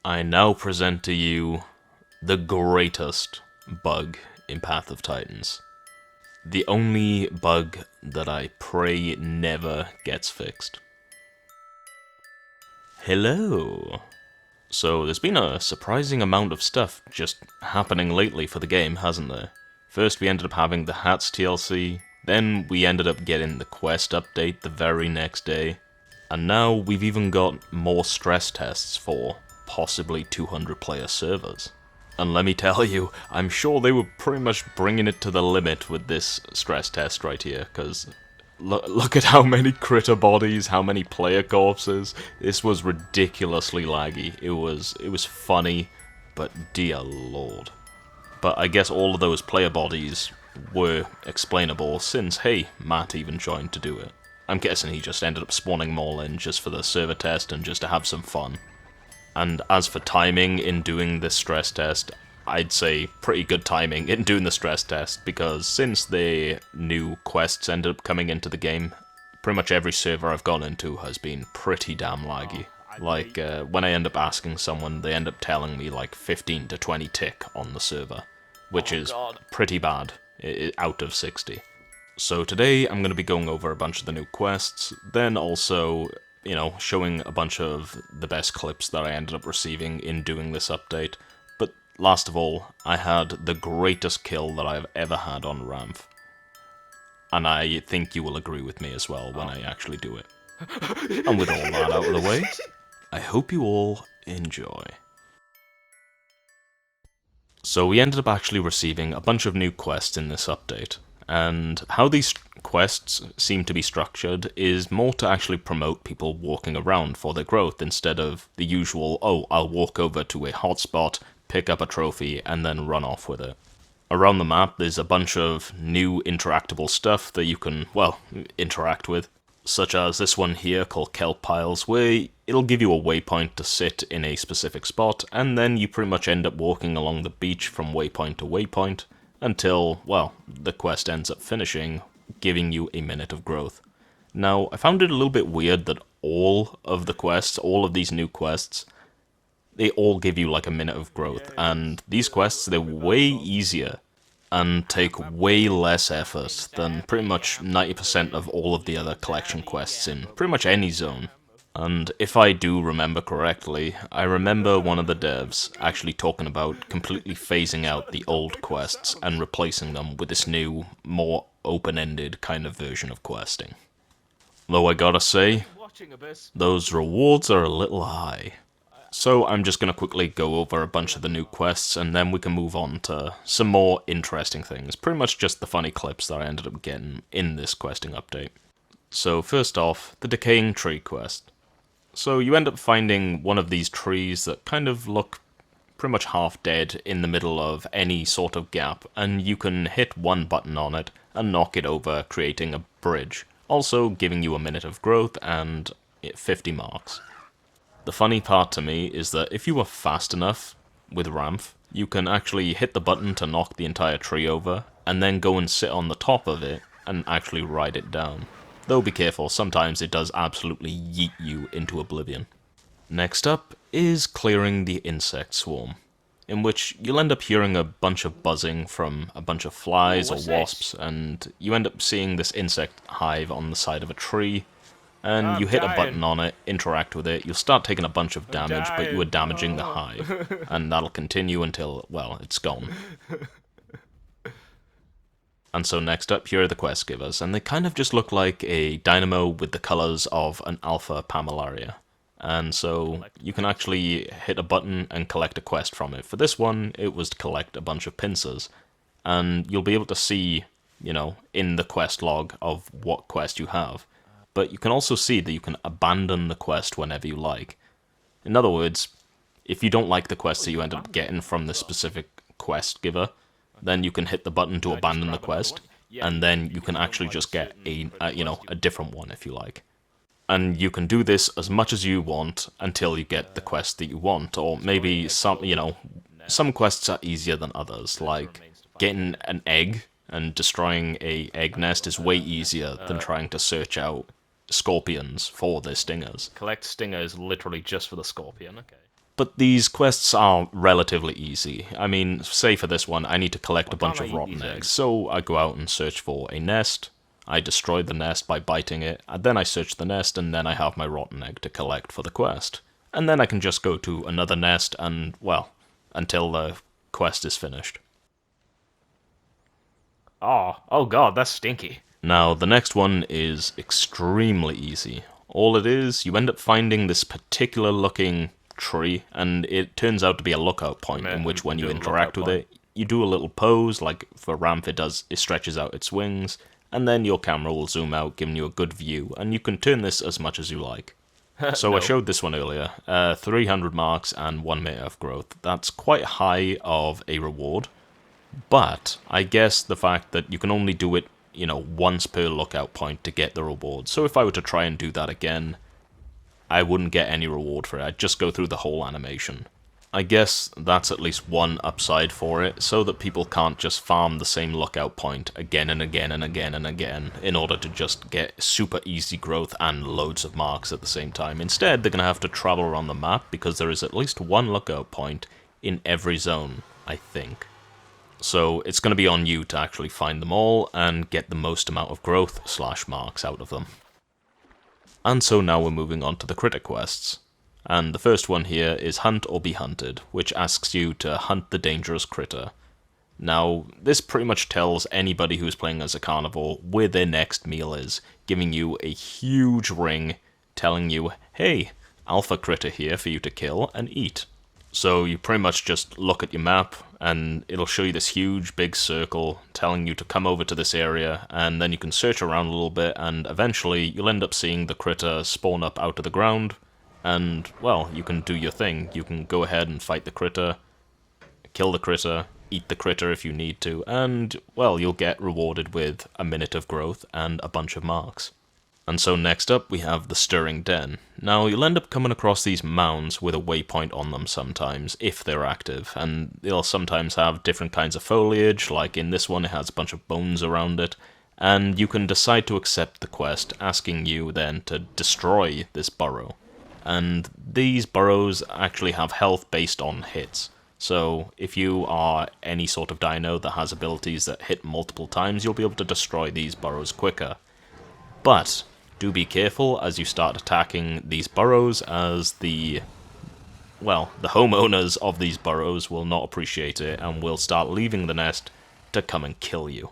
I now present to you the greatest bug in Path of Titans. The only bug that I pray never gets fixed. Hello! So there's been a surprising amount of stuff just happening lately for the game, hasn't there? First we ended up having the Hats TLC, then we ended up getting the quest update the very next day, and now we've even got more stress tests for possibly 200 player servers. And let me tell you, I'm sure they were pretty much bringing it to the limit with this stress test right here, because look at how many critter bodies, how many player corpses. This was ridiculously laggy. It was funny, but dear lord. But I guess all of those player bodies were explainable since, hey, Matt even joined to do it. I'm guessing he just ended up spawning them all in just for the server test and just to have some fun. And as for timing in doing this stress test, I'd say pretty good timing in doing the stress test, because since the new quests ended up coming into the game, pretty much every server I've gone into has been pretty damn laggy. Like, when I end up asking someone, they end up telling me like 15 to 20 tick on the server, which is pretty bad, out of 60. So today I'm going to be going over a bunch of the new quests, then also, you know, showing a bunch of the best clips that I ended up receiving in doing this update. But last of all, I had the greatest kill that I've ever had on Ramp. And I think you will agree with me as well when I actually do it. And with all that out of the way, I hope you all enjoy. So we ended up actually receiving a bunch of new quests in this update. And how these quests seem to be structured is more to actually promote people walking around for their growth instead of the usual, oh, I'll walk over to a hotspot, pick up a trophy, and then run off with it. Around the map, there's a bunch of new interactable stuff that you can, well, interact with, such as this one here called Kelp Piles, where it'll give you a waypoint to sit in a specific spot, and then you pretty much end up walking along the beach from waypoint to waypoint, until, well, the quest ends up finishing, giving you a minute of growth. Now, I found it a little bit weird that all of the quests, all of these new quests, they all give you like a minute of growth, and these quests, they're way easier and take way less effort than pretty much 90% of all of the other collection quests in pretty much any zone. And if I do remember correctly, I remember one of the devs actually talking about completely phasing out the old quests and replacing them with this new, more open-ended kind of version of questing. Though I gotta say, those rewards are a little high. So I'm just gonna quickly go over a bunch of the new quests and then we can move on to some more interesting things. Pretty much just the funny clips that I ended up getting in this questing update. So first off, the Decaying Tree quest. So you end up finding one of these trees that kind of look pretty much half dead in the middle of any sort of gap, and you can hit one button on it and knock it over, creating a bridge, also giving you a minute of growth and 50 marks. The funny part to me is that if you are fast enough with Ramp, you can actually hit the button to knock the entire tree over, and then go and sit on the top of it and actually ride it down. Though be careful, sometimes it does absolutely yeet you into oblivion. Next up is clearing the insect swarm, in which you'll end up hearing a bunch of buzzing from a bunch of flies or wasps, and you end up seeing this insect hive on the side of a tree, and you hit a button on it, interact with it, you'll start taking a bunch of damage, but you are damaging the hive, and that'll continue until, well, it's gone. And so next up, here are the quest givers, and they kind of just look like a dynamo with the colors of an alpha Pamelaria. And so you can actually hit a button and collect a quest from it. For this one, it was to collect a bunch of pincers, and you'll be able to see, you know, in the quest log of what quest you have. But you can also see that you can abandon the quest whenever you like. In other words, if you don't like the quest that you end up getting from the specific quest giver, then you can hit the button to abandon the quest, and then you can actually just get a different one if you like. And you can do this as much as you want until you get the quest that you want, or maybe some quests are easier than others, like getting an egg and destroying a egg nest is way easier than trying to search out scorpions for their stingers. Collect stingers literally just for the scorpion, okay. But these quests are relatively easy. I mean, say for this one, I need to collect a bunch of rotten eggs. So I go out and search for a nest. I destroy the nest by biting it, and then I search the nest, and then I have my rotten egg to collect for the quest. And then I can just go to another nest and, well, until the quest is finished. Oh god, that's stinky. Now, the next one is extremely easy. All it is, you end up finding this particular looking tree, and it turns out to be a lookout point in which when you interact with it, you do a little pose, like for Ramp it stretches out its wings, and then your camera will zoom out, giving you a good view, and you can turn this as much as you like. So No. I showed this one earlier, 300 marks and 1 minute of growth. That's quite high of a reward, but I guess the fact that you can only do it, once per lookout point to get the reward. So if I were to try and do that again, I wouldn't get any reward for it. I'd just go through the whole animation. I guess that's at least one upside for it, so that people can't just farm the same lookout point again and again and again and again in order to just get super easy growth and loads of marks at the same time. Instead, they're going to have to travel around the map because there is at least one lookout point in every zone, I think. So it's going to be on you to actually find them all and get the most amount of growth/marks out of them. And so now we're moving on to the critter quests. And the first one here is Hunt or Be Hunted, which asks you to hunt the dangerous critter. Now, this pretty much tells anybody who's playing as a carnivore where their next meal is, giving you a huge ring telling you, hey, alpha critter here for you to kill and eat. So you pretty much just look at your map, and it'll show you this huge big circle telling you to come over to this area, and then you can search around a little bit, and eventually you'll end up seeing the critter spawn up out of the ground, and, well, you can do your thing. You can go ahead and fight the critter, kill the critter, eat the critter if you need to, and, well, you'll get rewarded with a minute of growth and a bunch of marks. And so next up we have the Stirring Den. Now you'll end up coming across these mounds with a waypoint on them sometimes, if they're active, and they'll sometimes have different kinds of foliage, like in this one it has a bunch of bones around it, and you can decide to accept the quest, asking you then to destroy this burrow. And these burrows actually have health based on hits. So if you are any sort of dino that has abilities that hit multiple times, you'll be able to destroy these burrows quicker. But do be careful as you start attacking these burrows, as the homeowners of these burrows will not appreciate it and will start leaving the nest to come and kill you.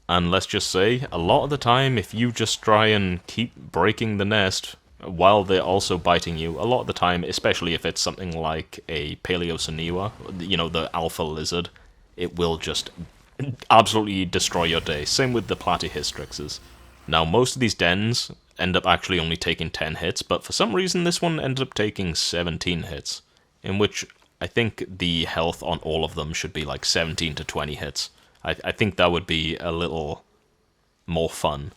And let's just say, a lot of the time, if you just try and keep breaking the nest while they're also biting you, a lot of the time, especially if it's something like a Paleosaniwa, the alpha lizard, it will just absolutely destroy your day. Same with the Platyhystrixes. Now, most of these dens end up actually only taking 10 hits, but for some reason this one ended up taking 17 hits, in which I think the health on all of them should be like 17 to 20 hits. I think that would be a little more fun.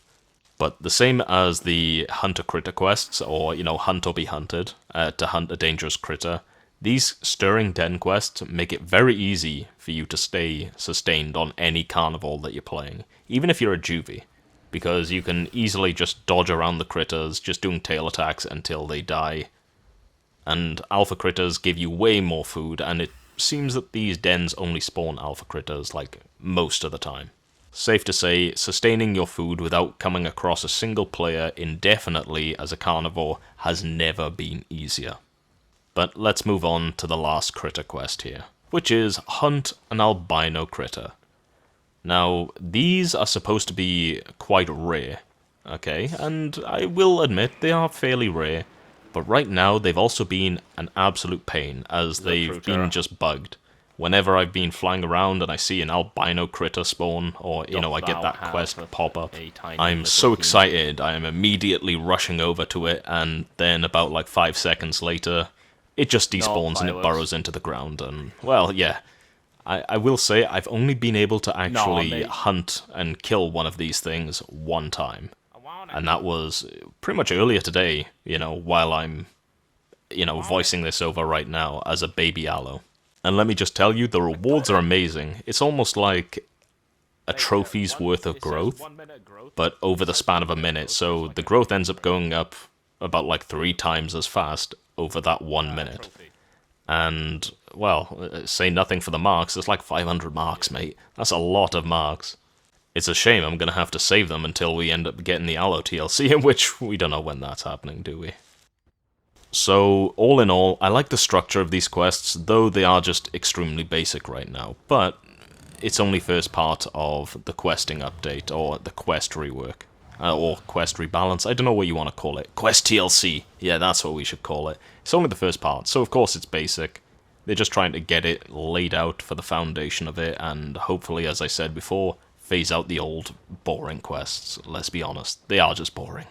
But the same as the Hunter Critter quests, or, Hunt or Be Hunted, to hunt a dangerous critter, these Stirring Den quests make it very easy for you to stay sustained on any carnivore that you're playing, even if you're a juvie, because you can easily just dodge around the critters, just doing tail attacks until they die. And alpha critters give you way more food, and it seems that these dens only spawn alpha critters, like, most of the time. Safe to say, sustaining your food without coming across a single player indefinitely as a carnivore has never been easier. But let's move on to the last critter quest here, which is Hunt an Albino Critter. Now, these are supposed to be quite rare, okay, and I will admit they are fairly rare, but right now they've also been an absolute pain, as they've been just bugged. Whenever I've been flying around and I see an albino critter spawn, or, I get that quest pop up, I'm so excited, I am immediately rushing over to it, and then about like 5 seconds later, it just despawns and it burrows into the ground, and, well, yeah. I will say, I've only been able to actually hunt and kill one of these things one time. And that was pretty much earlier today, while I'm, voicing this over right now as a baby aloe. And let me just tell you, the rewards are amazing. It's almost like a trophy's worth of growth, but over the span of a minute. So the growth ends up going up about like 3 times as fast over that 1 minute. And, well, say nothing for the marks, it's like 500 marks, mate. That's a lot of marks. It's a shame I'm gonna have to save them until we end up getting the Allo TLC, in which we don't know when that's happening, do we? So, all in all, I like the structure of these quests, though they are just extremely basic right now. But it's only first part of the questing update, or the quest rework. Or quest rebalance, I don't know what you want to call it. Quest TLC, yeah, that's what we should call it. It's only the first part, so of course it's basic. They're just trying to get it laid out for the foundation of it, and hopefully, as I said before, phase out the old, boring quests. Let's be honest, they are just boring.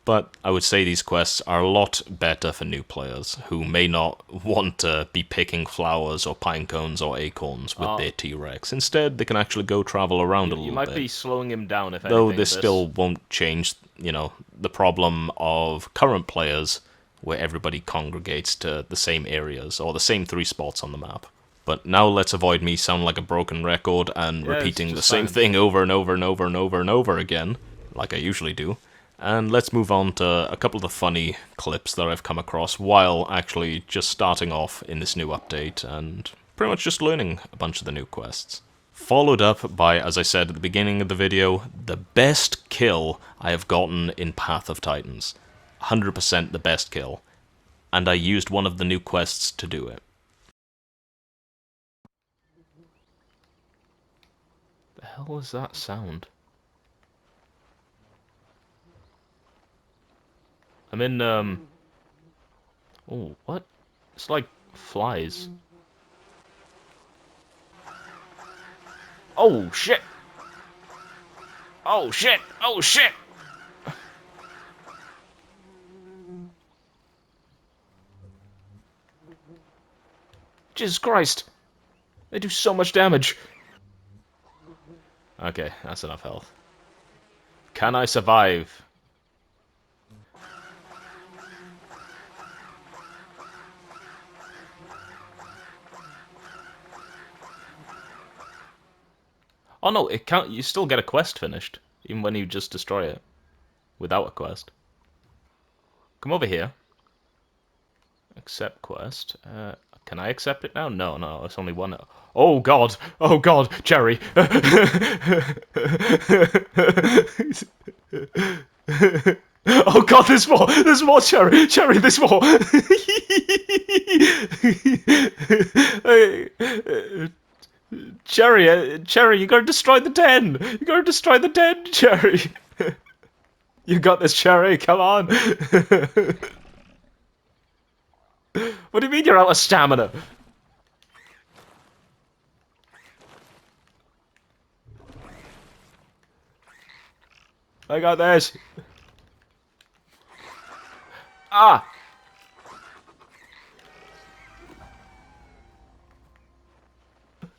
But I would say these quests are a lot better for new players who may not want to be picking flowers or pine cones or acorns with their T-Rex. Instead, they can actually go travel around a You little might bit. be slowing him down, if Though anything. this still won't change, the problem of current players where everybody congregates to the same areas or the same 3 spots on the map. But now let's avoid me sound like a broken record and Yeah, it's repeating the just same fine. thing over and over and over and over and over again, like I usually do. And let's move on to a couple of the funny clips that I've come across while actually just starting off in this new update and pretty much just learning a bunch of the new quests. Followed up by, as I said at the beginning of the video, the best kill I have gotten in Path of Titans. 100% the best kill. And I used one of the new quests to do it. The hell was that sound? I'm in, Oh, what? It's like flies. Oh, shit! Oh, shit! Oh, shit! Jesus Christ! They do so much damage! Okay, that's enough health. Can I survive? Oh no, it can't. You still get a quest finished, even when you just destroy it without a quest. Come over here. Accept quest. Can I accept it now? No, no, it's only one. Oh god! Oh god! Cherry! Oh god, there's more! There's more, Cherry! Cherry, there's more! Cherry, Cherry, you gotta destroy the den! You gotta destroy the den, Cherry! You got this, Cherry, come on! What do you mean you're out of stamina? I got this. Ah!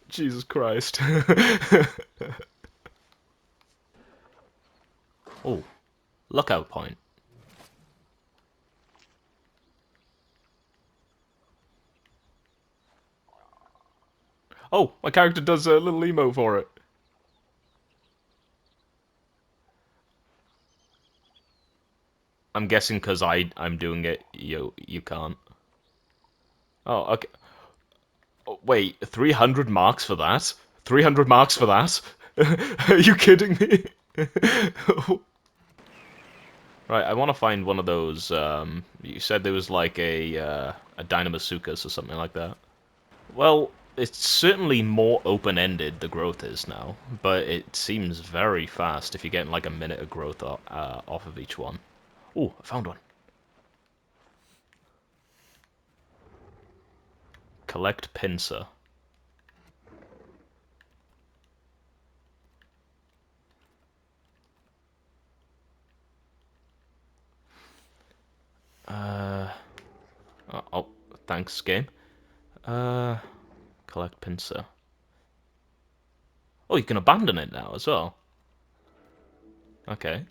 Jesus Christ. Oh, lookout point. Oh, my character does a little emo for it. I'm guessing because I'm doing it, you can't. Oh, okay. Oh, wait, 300 marks for that? 300 marks for that? Are you kidding me? Right, I want to find one of those. You said there was like a Dynamasuchus or something like that. Well, it's certainly more open-ended, the growth is now, but it seems very fast if you're getting like a minute of growth off of each one. Oh, I found one. Collect pincer. Oh, thanks, game. Uh, collect pincer. Oh, you can abandon it now as well. Okay.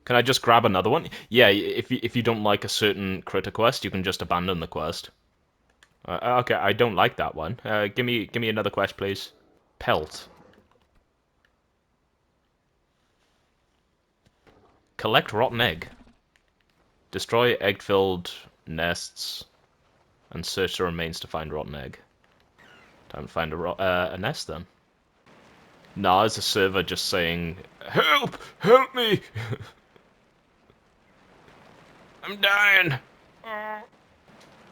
Can I just grab another one? Yeah, if you don't like a certain critter quest, you can just abandon the quest. Okay, I don't like that one. Give me another quest, please. Pelt. Collect rotten egg. Destroy egg-filled nests. And search the remains to find rotten egg. Time to find a nest then. Nah, it's a server just saying, "Help! Help me! I'm dying!"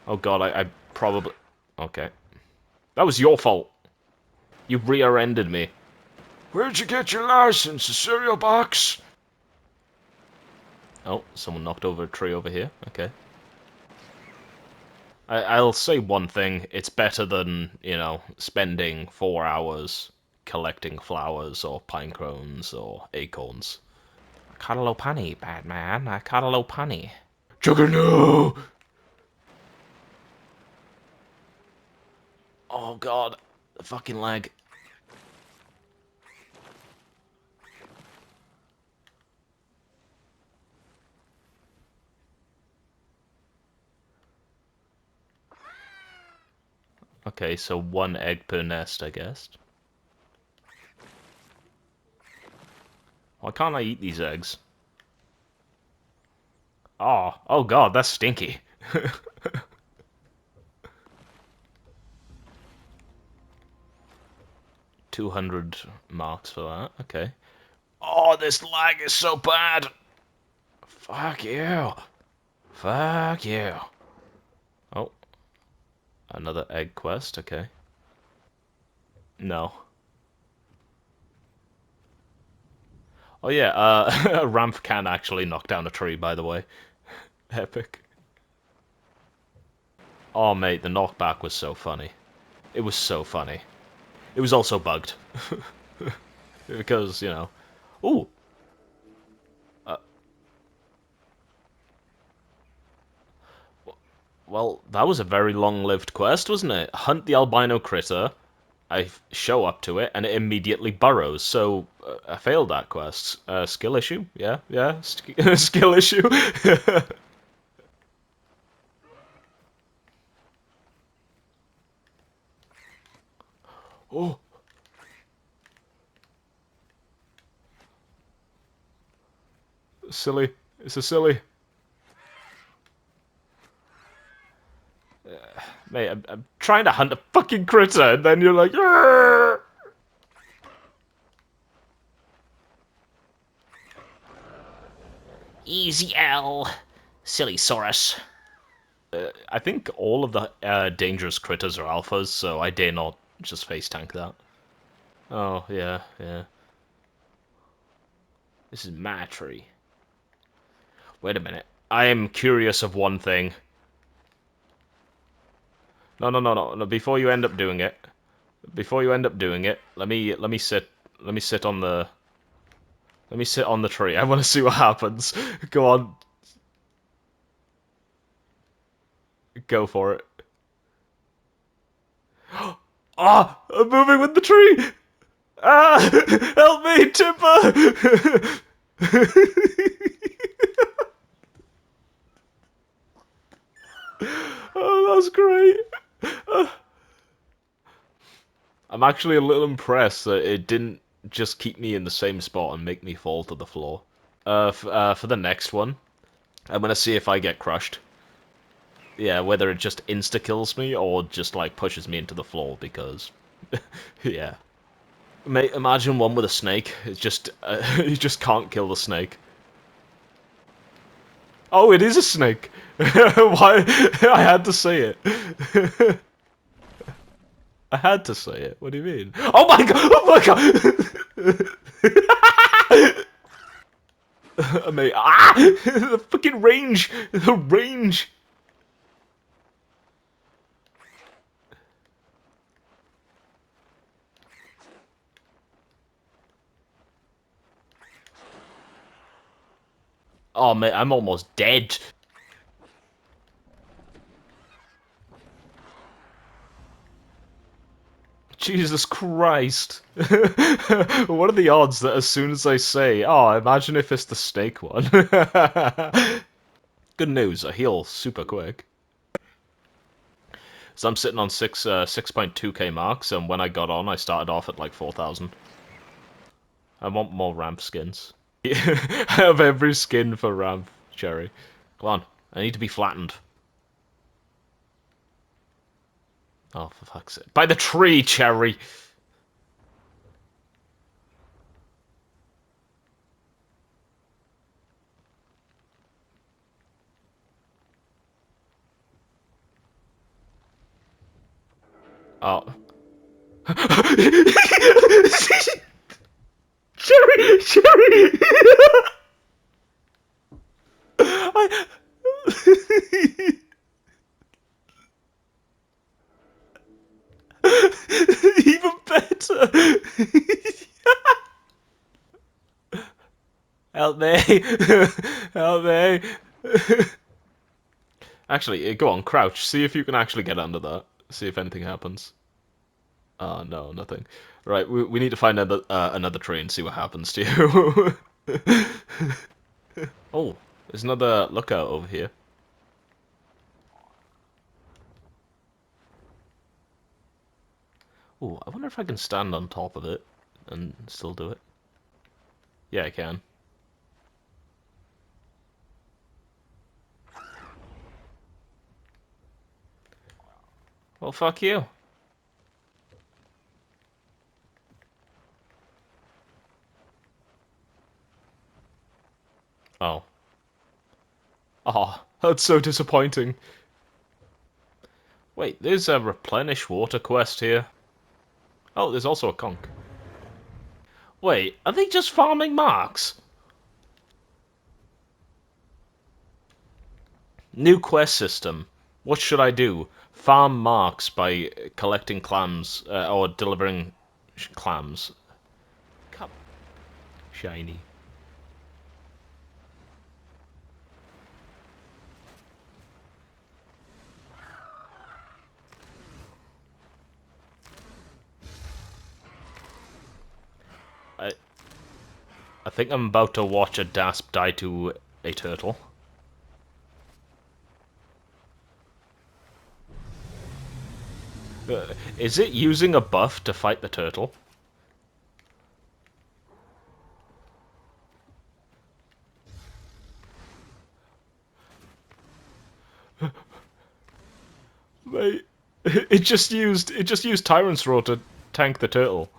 Oh god, I probably... Okay. That was your fault. You rear-ended me. Where'd you get your license? A cereal box? Oh, someone knocked over a tree over here. Okay. I'll say one thing. It's better than, spending 4 hours collecting flowers or pine cones or acorns. I caught a little punny, Batman. I caught a little punny. Juggernaut! Oh god, the fucking leg. Okay, so 1 egg per nest, I guess. Why can't I eat these eggs? Oh god, that's stinky. 200 marks for that, okay. Oh, this lag is so bad! Fuck you. Fuck you. Oh, another egg quest, okay. No. Oh yeah, a ramp can actually knock down a tree, by the way. Epic. Oh mate, the knockback was so funny. It was so funny. It was also bugged. Because, Ooh! Uh, well, that was a very long-lived quest, wasn't it? Hunt the albino critter, I show up to it, and it immediately burrows, so I failed that quest. Skill issue? Yeah, skill issue. Oh! Silly. It's a silly. Mate, I'm trying to hunt a fucking critter, and then you're like, "Arr!" Easy L. Silly Saurus. I think all of the dangerous critters are alphas, so I dare not just face tank that. Oh, yeah. This is my tree. Wait a minute. I am curious of one thing. No. Before you end up doing it, let me sit on the tree. I want to see what happens. Go on. Go for it. Ah! I'm moving with the tree! Ah! Help me, Timber! Oh, that was great. I'm actually a little impressed that it didn't just keep me in the same spot and make me fall to the floor. For the next one, I'm gonna see if I get crushed. Yeah, whether it just insta-kills me or just, like, pushes me into the floor, because... yeah. Mate, imagine one with a snake. It's just... you just can't kill the snake. Oh, it is a snake! Why? I had to say it. I had to say it. What do you mean? Oh my god! Oh my god! Mate, the fucking range! The range! Oh mate, I'm almost dead. Jesus Christ. What are the odds that as soon as I say, oh, imagine if it's the snake one? Good news, I heal super quick. So I'm sitting on 6.2k marks, and when I got on, I started off at like 4,000. I want more ramp skins. I have every skin for ramp, Cherry. Come on, I need to be flattened. Oh, for fuck's sake. By the tree, Cherry! Oh. Cherry! Cherry! I... Even better! Help me! Help me! Actually, go on, crouch. See if you can actually get under that. See if anything happens. Oh, no, nothing. Right, we need to find another tree and see what happens to you. Oh, there's another lookout over here. Oh, I wonder if I can stand on top of it and still do it. Yeah, I can. Well, fuck you. Oh. Oh, that's so disappointing. Wait, there's a replenish water quest here. Oh, there's also a conch. Wait, are they just farming marks? New quest system. What should I do? Farm marks by collecting clams, or delivering clams. Come. Shiny. I think I'm about to watch a dasp die to a turtle. Is it using a buff to fight the turtle? Mate, it just used Tyrant's Roar to tank the turtle.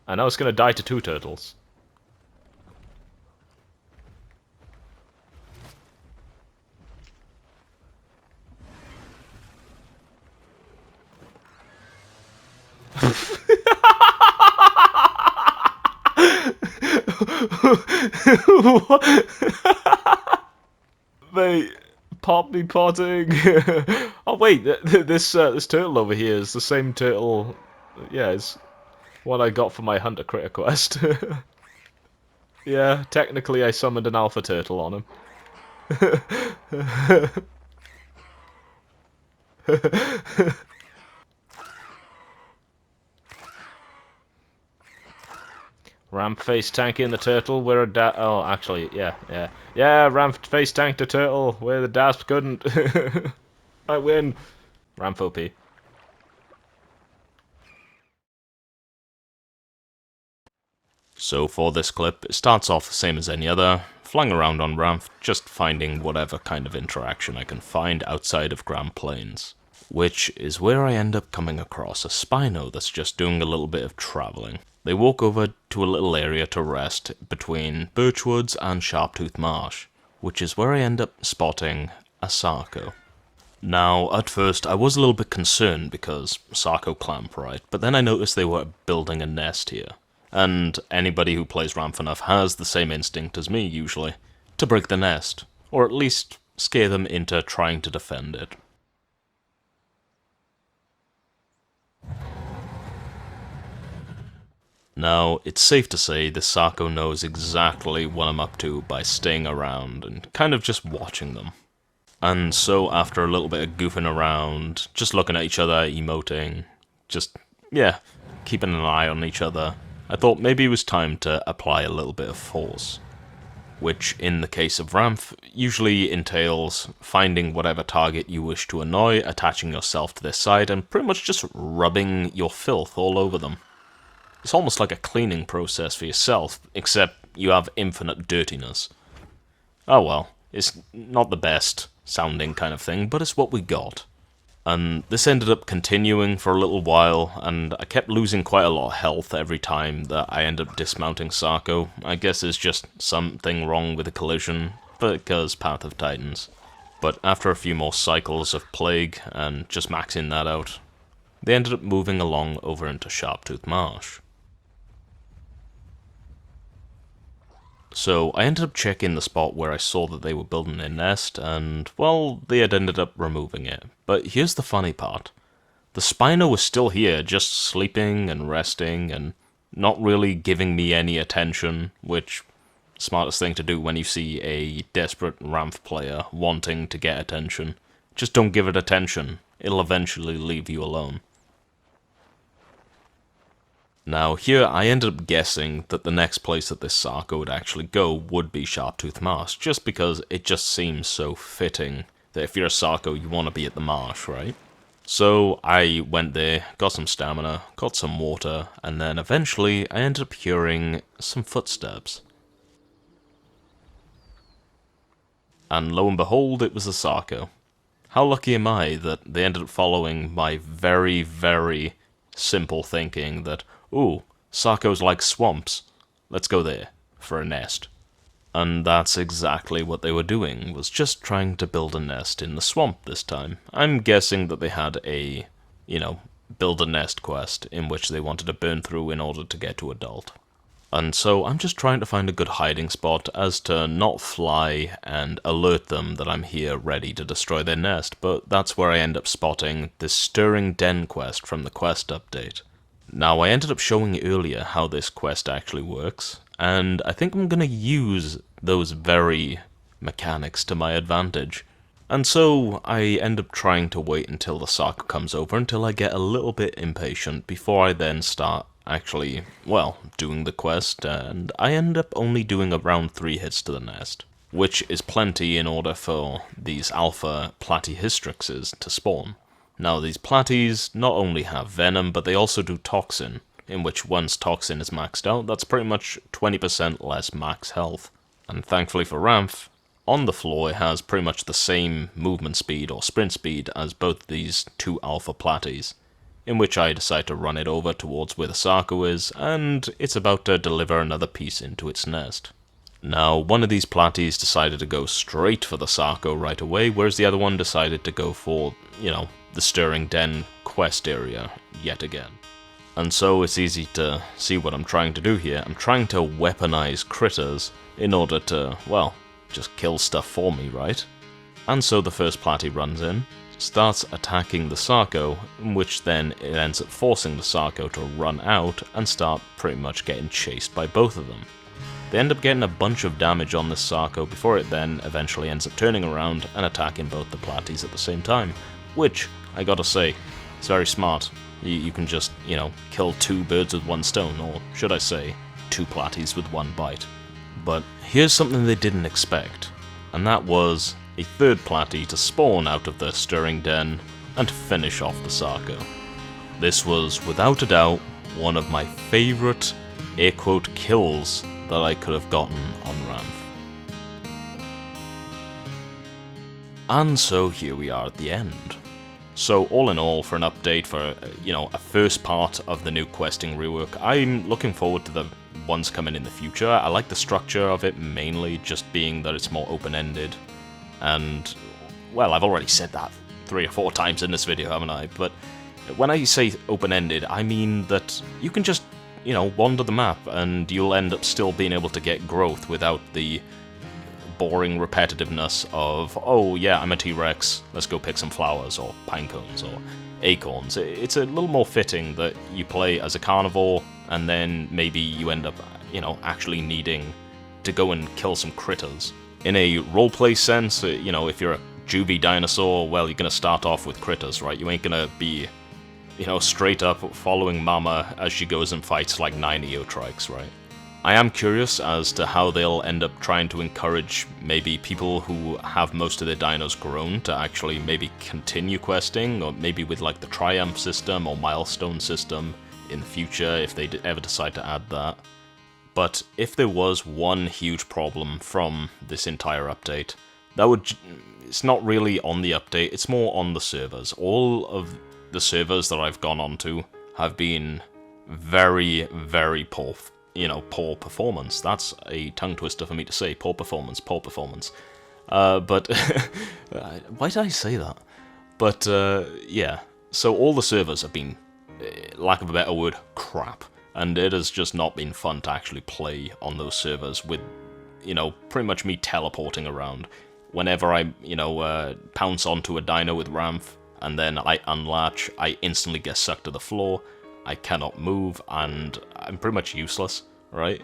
And now it's gonna die to two turtles. Mate, pop me potting. Oh wait, this turtle over here is the same turtle. Yeah, it's what I got for my Hunter Critter quest. Yeah, technically I summoned an alpha turtle on him. Ramp face tanking the turtle where oh, actually, yeah, ramp face tanked the turtle where the dasp couldn't. I win. Ramp OP. So for this clip, it starts off the same as any other, flying around on Ramp, just finding whatever kind of interaction I can find outside of Grand Plains. Which is where I end up coming across a Spino that's just doing a little bit of travelling. They walk over to a little area to rest between Birchwoods and Sharptooth Marsh, which is where I end up spotting a Sarco. Now, at first, I was a little bit concerned because Sarco clamp, right? But then I noticed they were building a nest here. And anybody who plays Ramp enough has the same instinct as me, usually, to break the nest, or at least scare them into trying to defend it. Now, it's safe to say the Sarco knows exactly what I'm up to by staying around and kind of just watching them. And so after a little bit of goofing around, just looking at each other, emoting, just, yeah, keeping an eye on each other, I thought maybe it was time to apply a little bit of force. Which, in the case of Ramph, usually entails finding whatever target you wish to annoy, attaching yourself to their side, and pretty much just rubbing your filth all over them. It's almost like a cleaning process for yourself, except you have infinite dirtiness. Oh well, it's not the best sounding kind of thing, but it's what we got. And this ended up continuing for a little while, and I kept losing quite a lot of health every time that I ended up dismounting Sarko. I guess it's just something wrong with the collision, because Path of Titans. But after a few more cycles of Plague, and just maxing that out, they ended up moving along over into Sharptooth Marsh. So I ended up checking the spot where I saw that they were building their nest, and, well, they had ended up removing it. But here's the funny part. The Spino was still here, just sleeping and resting, and not really giving me any attention, which, smartest thing to do when you see a desperate Ramp player wanting to get attention. Just don't give it attention. It'll eventually leave you alone. Now, here I ended up guessing that the next place that this Sarko would actually go would be Sharptooth Marsh, just because it just seems so fitting that if you're a Sarko, you want to be at the marsh, right? So I went there, got some stamina, got some water, and then eventually I ended up hearing some footsteps. And lo and behold, it was a Sarko. How lucky am I that they ended up following my very, very simple thinking that, ooh, Sarkos like swamps, let's go there for a nest. And that's exactly what they were doing, was just trying to build a nest in the swamp this time. I'm guessing that they had a, build a nest quest in which they wanted to burn through in order to get to adult. And so I'm just trying to find a good hiding spot as to not fly and alert them that I'm here ready to destroy their nest, but that's where I end up spotting this Stirring Den quest from the quest update. Now, I ended up showing earlier how this quest actually works, and I think I'm going to use those very mechanics to my advantage. And so I end up trying to wait until the Sarko comes over until I get a little bit impatient before I then start actually, doing the quest, and I end up only doing around 3 hits to the nest, which is plenty in order for these alpha Platyhystrixes to spawn. Now, these platies not only have venom, but they also do toxin, in which once toxin is maxed out, that's pretty much 20% less max health. And thankfully for Ramf, on the floor it has pretty much the same movement speed or sprint speed as both these 2 alpha platies, in which I decide to run it over towards where the Sarko is, and it's about to deliver another piece into its nest. Now, one of these platies decided to go straight for the Sarko right away, whereas the other one decided to go for, the Stirring Den quest area yet again. And so it's easy to see what I'm trying to do here. I'm trying to weaponize critters in order to, just kill stuff for me, right? And so the first platy runs in, starts attacking the Sarko, which then it ends up forcing the Sarko to run out and start pretty much getting chased by both of them. They end up getting a bunch of damage on this Sarko before it then eventually ends up turning around and attacking both the platies at the same time, which, I gotta say, it's very smart. You can just, kill 2 birds with 1 stone, or should I say, 2 platies with 1 bite. But here's something they didn't expect, and that was a 3rd platy to spawn out of the Stirring Den and finish off the Sarko. This was, without a doubt, one of my favourite air quote kills that I could have gotten on Ramf. And so here we are at the end. So all in all, for an update for, a first part of the new questing rework, I'm looking forward to the ones coming in the future. I like the structure of it mainly, just being that it's more open-ended. And, I've already said that 3 or 4 times in this video, haven't I? But when I say open-ended, I mean that you can just, wander the map and you'll end up still being able to get growth without the boring repetitiveness of, oh yeah, I'm a T-Rex, let's go pick some flowers, or pine cones, or acorns. It's a little more fitting that you play as a carnivore, and then maybe you end up, actually needing to go and kill some critters. In a roleplay sense, if you're a juvie dinosaur, you're gonna start off with critters, right? You ain't gonna be, straight up following Mama as she goes and fights like 9 Eotrikes, right? I am curious as to how they'll end up trying to encourage maybe people who have most of their dinos grown to actually maybe continue questing, or maybe with like the Triumph system or Milestone system in the future if they ever decide to add that. But if there was one huge problem from this entire update, that would... It's not really on the update, it's more on the servers. All of the servers that I've gone onto have been very, very poor, poor performance. That's a tongue twister for me to say, poor performance, poor performance. But, why did I say that? But, yeah, so all the servers have been, lack of a better word, crap. And it has just not been fun to actually play on those servers with, pretty much me teleporting around. Whenever I, pounce onto a dino with Ramp, and then I unlatch, I instantly get sucked to the floor, I cannot move, and I'm pretty much useless, right?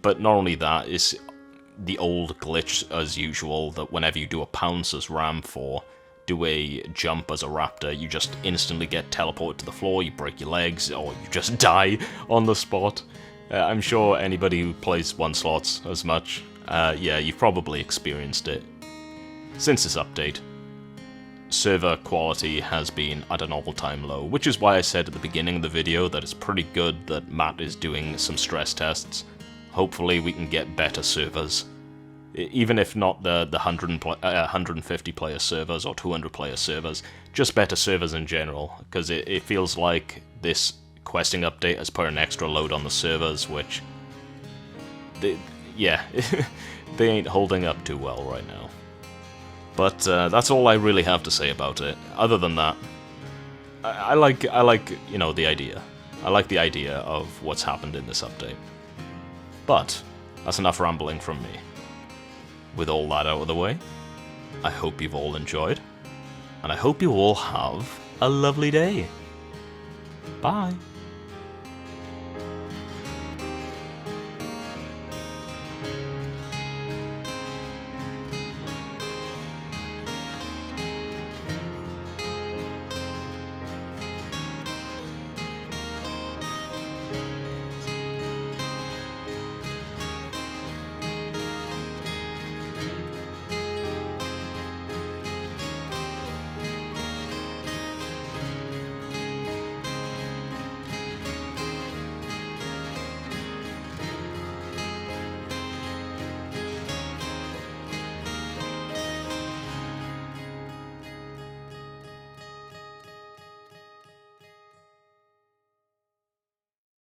But not only that, it's the old glitch as usual, that whenever you do a pounce as Ramp or do a jump as a raptor, you just instantly get teleported to the floor, you break your legs, or you just die on the spot. I'm sure anybody who plays one slots as much, yeah, you've probably experienced it. Since this update, server quality has been at an all-time low, which is why I said at the beginning of the video that it's pretty good that Matt is doing some stress tests. Hopefully we can get better servers. Even if not the 150 player servers or 200 player servers, just better servers in general, because it feels like this questing update has put an extra load on the servers, which, yeah, they ain't holding up too well right now. But that's all I really have to say about it. Other than that, I like the idea. I like the idea of what's happened in this update. But that's enough rambling from me. With all that out of the way, I hope you've all enjoyed, and I hope you all have a lovely day. Bye.